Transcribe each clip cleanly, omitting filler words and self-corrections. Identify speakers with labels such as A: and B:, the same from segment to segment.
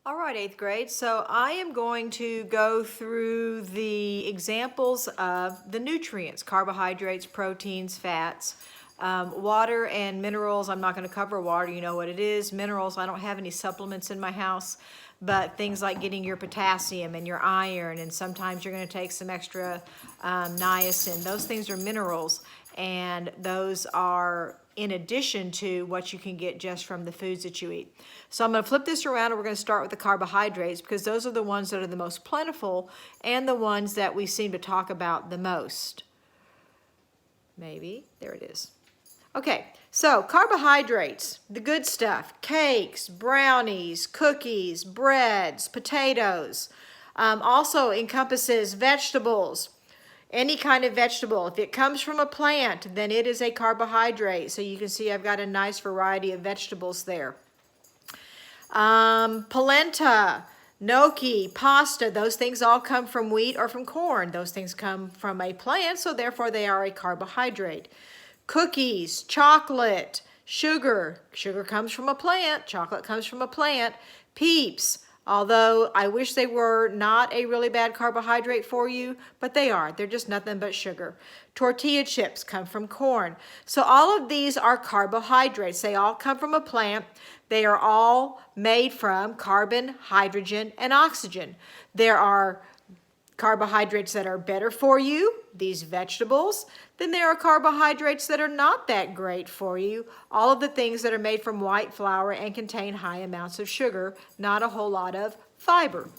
A: All right, eighth grade. So I am going to go through the examples of the nutrients, carbohydrates, proteins, fats, water and minerals. I'm not going to cover water, you know what it is. Minerals, I don't have any supplements in my house, but things like getting your potassium and your iron, and sometimes you're going to take some extra niacin. Those things are minerals, and those are in addition to what you can get just from the foods that you eat. So I'm going to flip this around and we're going to start with the carbohydrates because those are the ones that are the most plentiful and the ones that we seem to talk about the most. Maybe, there it is. Okay, so carbohydrates, the good stuff, cakes, brownies, cookies, breads, potatoes, also encompasses vegetables, any kind of vegetable. If it comes from a plant, then it is a carbohydrate. So you can see I've got a nice variety of vegetables there. Polenta, gnocchi, pasta, those things all come from wheat or from corn. Those things come from a plant, so therefore they are a carbohydrate. Cookies, chocolate, sugar. Sugar comes from a plant. Chocolate comes from a plant. Peeps, although I wish they were not a really bad carbohydrate for you, but they are. They're just nothing but sugar. Tortilla chips come from corn. So all of these are carbohydrates. They all come from a plant. They are all made from carbon, hydrogen, and oxygen. There are carbohydrates that are better for you, these vegetables. Then there are carbohydrates that are not that great for you, all of the things that are made from white flour and contain high amounts of sugar, not a whole lot of fiber.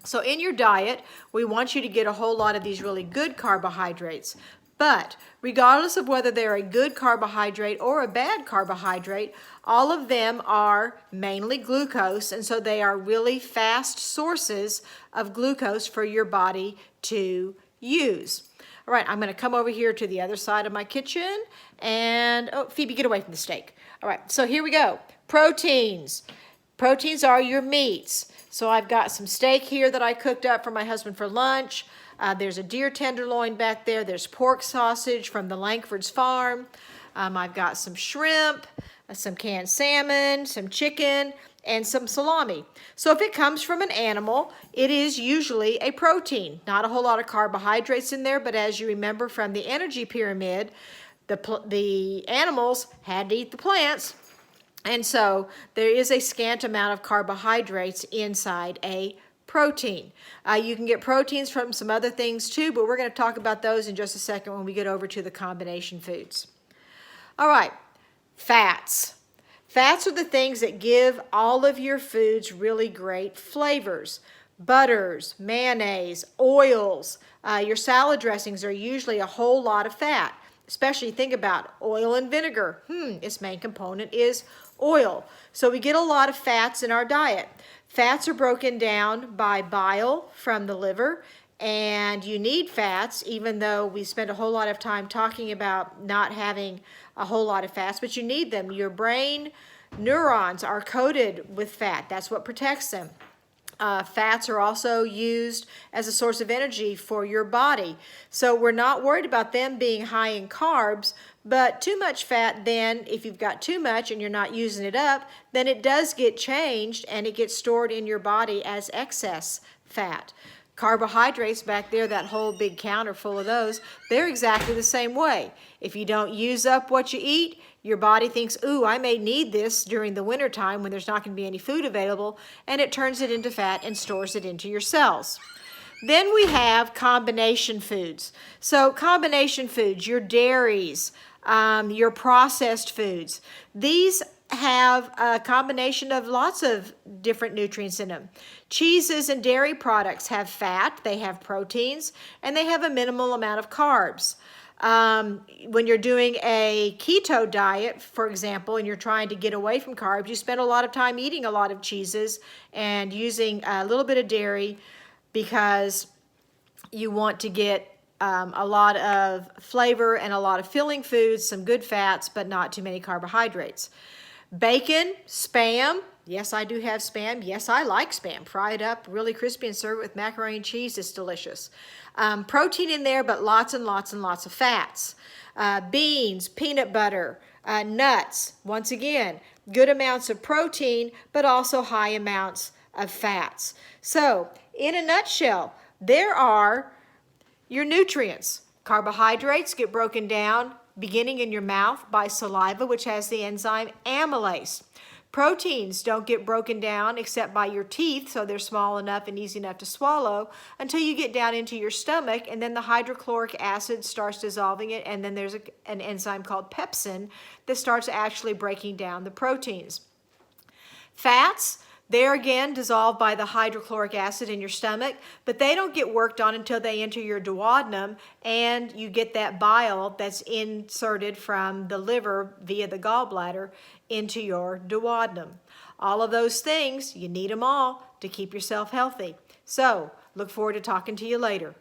A: So in your diet, we want you to get a whole lot of these really good carbohydrates. But regardless of whether they're a good carbohydrate or a bad carbohydrate, all of them are mainly glucose, and so they are really fast sources of glucose for your body to use. All right, I'm going to come over here to the other side of my kitchen, and oh, Phoebe, get away from the steak. All right, so here we go. Proteins. Proteins are your meats. So I've got some steak here that I cooked up for my husband for lunch. There's a deer tenderloin back there. There's pork sausage from the Langford's farm. I've got some shrimp, some canned salmon, some chicken, and some salami. So if it comes from an animal, it is usually a protein. Not a whole lot of carbohydrates in there, but as you remember from the energy pyramid, the animals had to eat the plants. And so there is a scant amount of carbohydrates inside a protein. You can get proteins from some other things too, but we're going to talk about those in just a second when we get over to the combination foods. All right, fats. Fats are the things that give all of your foods really great flavors. Butters, mayonnaise, oils. Your salad dressings are usually a whole lot of fat. Especially think about oil and vinegar. Its main component is oil. So we get a lot of fats in our diet. Fats are broken down by bile from the liver, and you need fats, even though we spend a whole lot of time talking about not having a whole lot of fats, but you need them. Your brain neurons are coated with fat. That's what protects them. Fats are also used as a source of energy for your body. So we're not worried about them being high in carbs, but too much fat then, if you've got too much and you're not using it up, then it does get changed and it gets stored in your body as excess fat. Carbohydrates back there, that whole big counter full of those, they're exactly the same way. If you don't use up what you eat, your body thinks, ooh, I may need this during the wintertime when there's not going to be any food available, and it turns it into fat and stores it into your cells. Then we have combination foods. So combination foods, your dairies, your processed foods, these have a combination of lots of different nutrients in them. Cheeses and dairy products have fat, they have proteins, and they have a minimal amount of carbs. When you're doing a keto diet, for example, and you're trying to get away from carbs, you spend a lot of time eating a lot of cheeses and using a little bit of dairy because you want to get a lot of flavor and a lot of filling foods, some good fats, but not too many carbohydrates. Bacon, Spam. Yes, I do have Spam. Yes, I like Spam. Fry it up really crispy and serve it with macaroni and cheese. It's delicious. Protein in there, but lots and lots and lots of fats. Beans, peanut butter, nuts. Once again, good amounts of protein, but also high amounts of fats. So, in a nutshell, there are your nutrients. Carbohydrates get broken down beginning in your mouth by saliva, which has the enzyme amylase. Proteins don't get broken down except by your teeth, so they're small enough and easy enough to swallow until you get down into your stomach, and then the hydrochloric acid starts dissolving it, and then there's an enzyme called pepsin that starts actually breaking down the proteins. Fats, they're again dissolved by the hydrochloric acid in your stomach, but they don't get worked on until they enter your duodenum and you get that bile that's inserted from the liver via the gallbladder into your duodenum. All of those things, you need them all to keep yourself healthy. So, look forward to talking to you later.